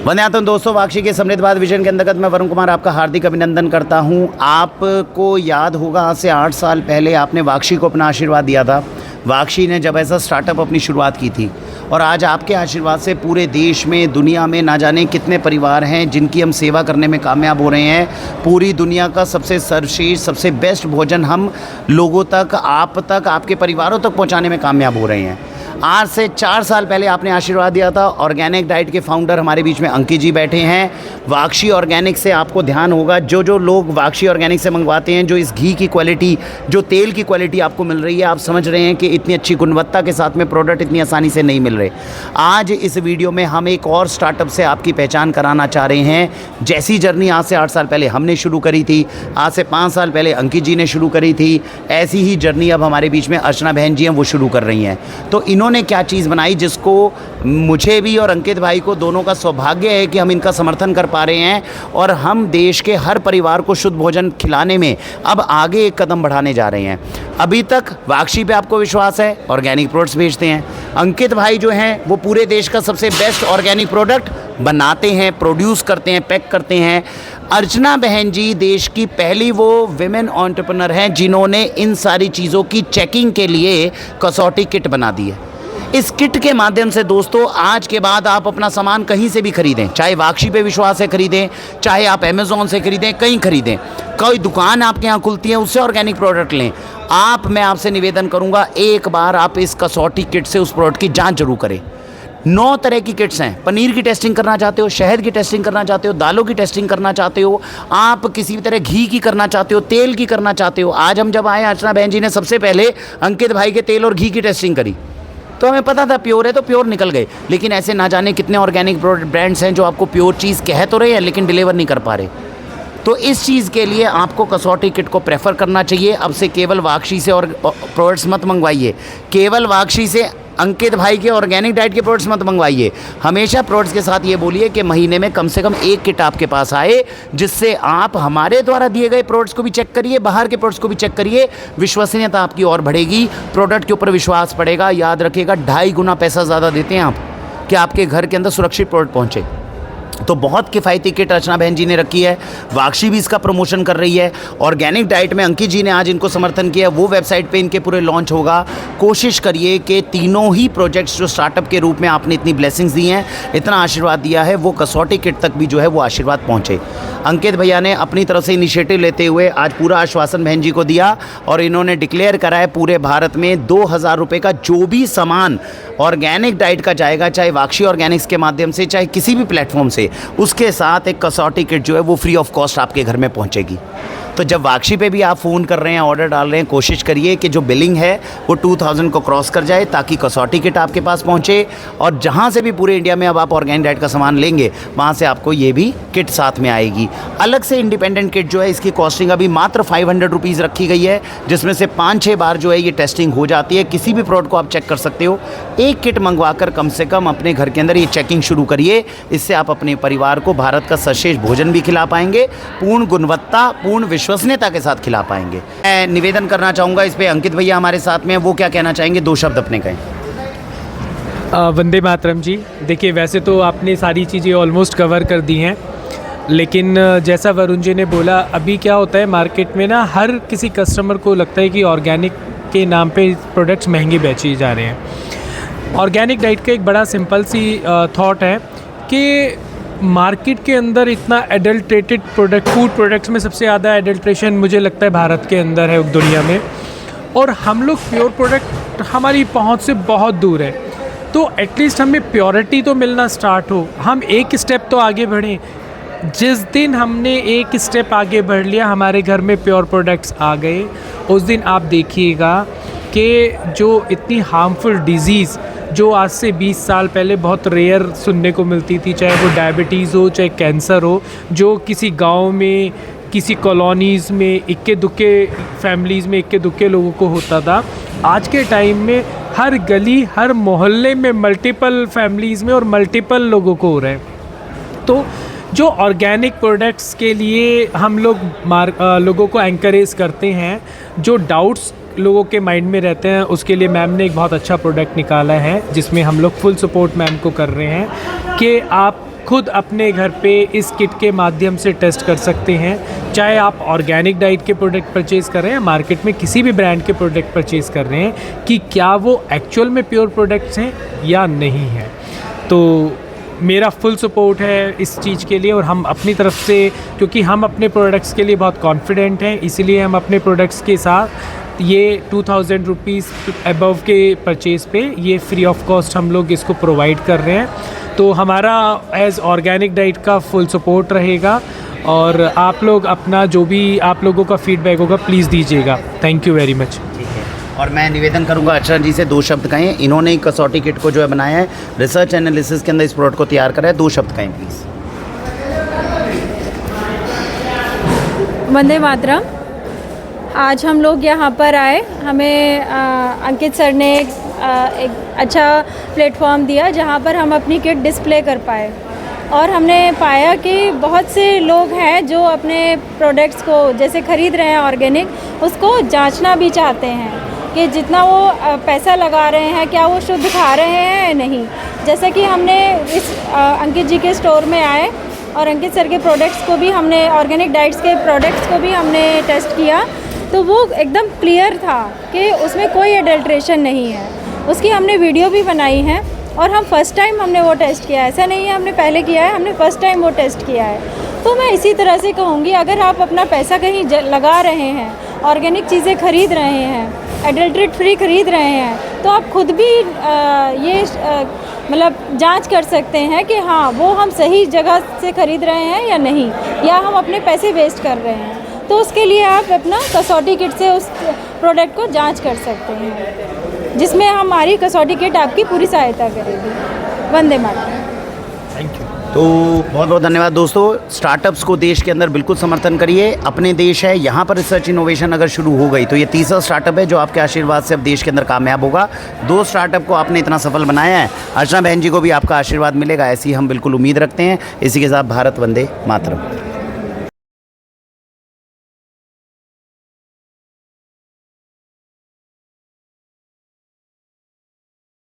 वंदे मातरम दोस्तों, वाक्षी के समृद्ध भारत विजन के अंतर्गत मैं वरुण कुमार आपका हार्दिक अभिनंदन करता हूं। आपको याद होगा आज से 8 साल पहले आपने वाक्षी को अपना आशीर्वाद दिया था। वाक्षी ने जब ऐसा स्टार्टअप अपनी शुरुआत की थी और आज आपके आशीर्वाद से पूरे देश में, दुनिया में ना जाने कितने परिवार हैं जिनकी हम सेवा करने में कामयाब हो रहे हैं। पूरी दुनिया का सबसे सर्वश्रेष्ठ, सबसे बेस्ट भोजन हम लोगों तक, आप तक, आपके परिवारों तक पहुंचाने में कामयाब हो रहे हैं। आज से 4 साल पहले आपने आशीर्वाद दिया था। ऑर्गेनिक डाइट के फाउंडर हमारे बीच में अंकित जी बैठे हैं। वाक्षी ऑर्गेनिक से आपको ध्यान होगा, जो लोग वाक्षी ऑर्गेनिक से मंगवाते हैं, जो इस घी की क्वालिटी, जो तेल की क्वालिटी आपको मिल रही है, आप समझ रहे हैं कि इतनी अच्छी गुणवत्ता के साथ में प्रोडक्ट इतनी आसानी से नहीं मिल रहे। आज इस वीडियो में हम एक और स्टार्टअप से आपकी पहचान कराना चाह रहे हैं। जैसी जर्नी आज से 8 साल पहले हमने शुरू करी थी, आज से 5 साल पहले अंकित जी ने शुरू करी थी, ऐसी ही जर्नी अब हमारे बीच में अर्चना बहन जी हैं, वो शुरू कर रही हैं। तो इन्होंने क्या चीज़ बनाई जिसको मुझे भी और अंकित भाई को दोनों का सौभाग्य है कि हम इनका समर्थन कर पा रहे हैं और हम देश के हर परिवार को शुद्ध भोजन खिलाने में अब आगे एक कदम बढ़ाने जा रहे हैं। अभी तक वाक्षी पे आपको विश्वास है, ऑर्गेनिक प्रोडक्ट्स बेचते हैं। अंकित भाई जो हैं वो पूरे देश का सबसे बेस्ट ऑर्गेनिक प्रोडक्ट बनाते हैं, प्रोड्यूस करते हैं, पैक करते हैं। अर्चना बहन जी देश की पहली वो विमेन एंटरप्रेन्योर हैं जिन्होंने इन सारी चीज़ों की चेकिंग के लिए कसौटी किट बना दी है। इस किट के माध्यम से दोस्तों आज के बाद आप अपना सामान कहीं से भी खरीदें, चाहे वाक्षी पे विश्वास से खरीदें, चाहे आप अमेज़ॉन से खरीदें, कहीं खरीदें, कोई दुकान आपके यहाँ खुलती है उससे ऑर्गेनिक प्रोडक्ट लें। मैं आपसे निवेदन करूँगा, एक बार आप इस कसौटी किट से उस प्रोडक्ट की जाँच जरूर करें। 9 तरह की किट्स हैं। पनीर की टेस्टिंग करना चाहते हो, शहद की टेस्टिंग करना चाहते हो, दालों की टेस्टिंग करना चाहते हो, आप किसी भी तरह घी की करना चाहते हो, तेल की करना चाहते हो। आज हम जब आए, अर्चना बहन जी ने सबसे पहले अंकित भाई के तेल और घी की टेस्टिंग करी तो हमें पता था प्योर है, तो प्योर निकल गए। लेकिन ऐसे ना जाने कितने ऑर्गेनिक ब्रांड्स हैं जो आपको प्योर चीज़ कह तो रहे हैं लेकिन डिलीवर नहीं कर पा रहे। तो इस चीज़ के लिए आपको कसौटी किट को प्रेफर करना चाहिए। अब से केवल वाक्षी से और प्रोडक्ट्स मत मंगवाइए, केवल वाक्षी से अंकित भाई के ऑर्गेनिक डाइट के प्रोडक्ट्स मत मंगवाइए। हमेशा प्रोडक्ट्स के साथ ये बोलिए कि महीने में कम से कम एक किट आपके पास आए, जिससे आप हमारे द्वारा दिए गए प्रोडक्ट्स को भी चेक करिए, बाहर के प्रोडक्ट्स को भी चेक करिए। विश्वसनीयता आपकी और बढ़ेगी, प्रोडक्ट के ऊपर विश्वास बढ़ेगा। याद रखिएगा, 2.5 गुना पैसा ज़्यादा देते हैं आप कि आपके घर के अंदर सुरक्षित प्रोडक्ट पहुँचे। तो बहुत किफ़ायती किट अर्चना बहन जी ने रखी है। वाक्षी भी इसका प्रमोशन कर रही है। ऑर्गेनिक डाइट में अंकित जी ने आज इनको समर्थन किया, वो वेबसाइट पे इनके पूरे लॉन्च होगा। कोशिश करिए कि तीनों ही प्रोजेक्ट्स जो स्टार्टअप के रूप में आपने इतनी ब्लेसिंग्स दी हैं, इतना आशीर्वाद दिया है, वो कसौटी किट तक भी जो है वो आशीर्वाद पहुँचे। अंकित भैया ने अपनी तरफ से इनिशिएटिव लेते हुए आज पूरा आश्वासन बहन जी को दिया और इन्होंने डिक्लेयर करा है पूरे भारत में 2000 रुपये का जो भी सामान ऑर्गेनिक डाइट का जाएगा, चाहे वाक्षी ऑर्गेनिक्स के माध्यम से, चाहे किसी भी प्लेटफॉर्म से, उसके साथ एक कसौटी किट जो है वो फ्री ऑफ कॉस्ट आपके घर में पहुंचेगी। तो जब वाक्षी पे भी आप फ़ोन कर रहे हैं, ऑर्डर डाल रहे हैं, कोशिश करिए कि जो बिलिंग है वो 2000 को क्रॉस कर जाए ताकि कसौटी किट आपके पास पहुंचे। और जहां से भी पूरे इंडिया में अब आप ऑर्गेनिक डाइट का सामान लेंगे, वहां से आपको ये भी किट साथ में आएगी। अलग से इंडिपेंडेंट किट जो है, इसकी कॉस्टिंग अभी मात्र 500 रुपीज़ रखी गई है, जिसमें से 5-6 बार जो है ये टेस्टिंग हो जाती है। किसी भी प्रोडक्ट को आप चेक कर सकते हो। एक किट मंगवा कर कम से कम अपने घर के अंदर ये चेकिंग शुरू करिए। इससे आप अपने परिवार को भारत का सर्वश्रेष्ठ भोजन भी खिला पाएंगे, पूर्ण गुणवत्ता, पूर्ण विश्वसनीयता के साथ खिला पाएंगे। मैं निवेदन करना चाहूँगा, इस पे अंकित भैया हमारे साथ में, वो क्या कहना चाहेंगे, 2 शब्द अपने कहें। वंदे मातरम जी। देखिए, वैसे तो आपने सारी चीज़ें ऑलमोस्ट कवर कर दी हैं, लेकिन जैसा वरुण जी ने बोला, अभी क्या होता है मार्केट में ना, हर किसी कस्टमर को लगता है कि ऑर्गेनिक के नाम पे प्रोडक्ट्स महंगे बेचे जा रहे हैं। ऑर्गेनिक डाइट का एक बड़ा सिंपल सी थॉट है कि मार्केट के अंदर इतना एडल्ट्रेटेड प्रोडक्ट, फूड प्रोडक्ट्स में सबसे ज़्यादा एडल्ट्रेशन मुझे लगता है भारत के अंदर है दुनिया में, और हम लोग प्योर प्रोडक्ट हमारी पहुंच से बहुत दूर है। तो एटलीस्ट हमें प्योरिटी तो मिलना स्टार्ट हो, हम एक स्टेप तो आगे बढ़ें। जिस दिन हमने एक स्टेप आगे बढ़ लिया, हमारे घर में प्योर प्रोडक्ट्स आ गए, उस दिन आप देखिएगा कि जो इतनी हार्मफुल डिज़ीज़ जो आज से 20 साल पहले बहुत रेयर सुनने को मिलती थी, चाहे वो डायबिटीज़ हो, चाहे कैंसर हो, जो किसी गांव में, किसी कॉलोनीज़ में इक्के दुक्के फैमिलीज़ में इक्के दुक्के लोगों को होता था, आज के टाइम में हर गली, हर मोहल्ले में मल्टीपल फैमिलीज़ में और मल्टीपल लोगों को हो रहा है। तो जो ऑर्गेनिक प्रोडक्ट्स के लिए हम लोग लोगों को एनकरेज करते हैं, जो डाउट्स लोगों के माइंड में रहते हैं, उसके लिए मैम ने एक बहुत अच्छा प्रोडक्ट निकाला है, जिसमें हम लोग फुल सपोर्ट मैम को कर रहे हैं कि आप खुद अपने घर पे इस किट के माध्यम से टेस्ट कर सकते हैं। चाहे आप ऑर्गेनिक डाइट के प्रोडक्ट परचेज़ कर रहे हैं, मार्केट में किसी भी ब्रांड के प्रोडक्ट परचेज़ कर रहे हैं, कि क्या वो एक्चुअल में प्योर प्रोडक्ट्स हैं या नहीं है। तो मेरा फुल सपोर्ट है इस चीज़ के लिए, और हम अपनी तरफ से, क्योंकि हम अपने प्रोडक्ट्स के लिए बहुत कॉन्फिडेंट हैं, इसीलिए हम अपने प्रोडक्ट्स के साथ ये 2000 रुपीज़ अबव के परचेज़ पे ये फ्री ऑफ कॉस्ट हम लोग इसको प्रोवाइड कर रहे हैं। तो हमारा एज़ ऑर्गेनिक डाइट का फुल सपोर्ट रहेगा, और आप लोग अपना जो भी आप लोगों का फीडबैक होगा प्लीज़ दीजिएगा। Thank you very much. ठीक है, और मैं निवेदन करूंगा अर्चना जी से 2 शब्द कहें। इन्होंने कसौटी किट को जो है बनाया है, रिसर्च एनालिसिस के अंदर इस प्रोडक्ट को तैयार करा है, 2 शब्द कहें प्लीज़। वंदे मातरम। आज हम लोग यहाँ पर आए, हमें अंकित सर ने एक अच्छा प्लेटफॉर्म दिया जहाँ पर हम अपनी किट डिस्प्ले कर पाए, और हमने पाया कि बहुत से लोग हैं जो अपने प्रोडक्ट्स को जैसे ख़रीद रहे हैं ऑर्गेनिक, उसको जांचना भी चाहते हैं कि जितना वो पैसा लगा रहे हैं क्या वो शुद्ध खा रहे हैं या नहीं। जैसे कि हमने इस अंकित जी के स्टोर में आए और अंकित सर के प्रोडक्ट्स को भी हमने, ऑर्गेनिक डाइट्स के प्रोडक्ट्स को भी हमने टेस्ट किया, तो वो एकदम क्लियर था कि उसमें कोई एडल्ट्रेशन नहीं है। उसकी हमने वीडियो भी बनाई है, और हम फ़र्स्ट टाइम हमने वो टेस्ट किया है, ऐसा नहीं है हमने पहले किया है, हमने फ़र्स्ट टाइम वो टेस्ट किया है। तो मैं इसी तरह से कहूँगी, अगर आप अपना पैसा कहीं लगा रहे हैं, ऑर्गेनिक चीज़ें ख़रीद रहे हैं, एडल्ट्रेट फ्री ख़रीद रहे हैं, तो आप खुद भी मतलब जांच कर सकते हैं कि हाँ वो हम सही जगह से ख़रीद रहे हैं या नहीं, या हम अपने पैसे वेस्ट कर रहे हैं। तो उसके लिए आप अपना कसौटी किट से उस प्रोडक्ट को जांच कर सकते हैं, जिसमें हमारी कसौटी किट आपकी पूरी सहायता करेगी। वंदे मातरम। Thank you. तो बहुत बहुत धन्यवाद दोस्तों। स्टार्टअप्स को देश के अंदर बिल्कुल समर्थन करिए, अपने देश है, यहाँ पर रिसर्च इनोवेशन अगर शुरू हो गई तो ये तीसरा स्टार्टअप है जो आपके आशीर्वाद से अब देश के अंदर कामयाब होगा। 2 स्टार्टअप को आपने इतना सफल बनाया है, अर्चना बहन जी को भी आपका आशीर्वाद मिलेगा, ऐसी हम बिल्कुल उम्मीद रखते हैं। इसी के साथ भारत वंदे मातरम।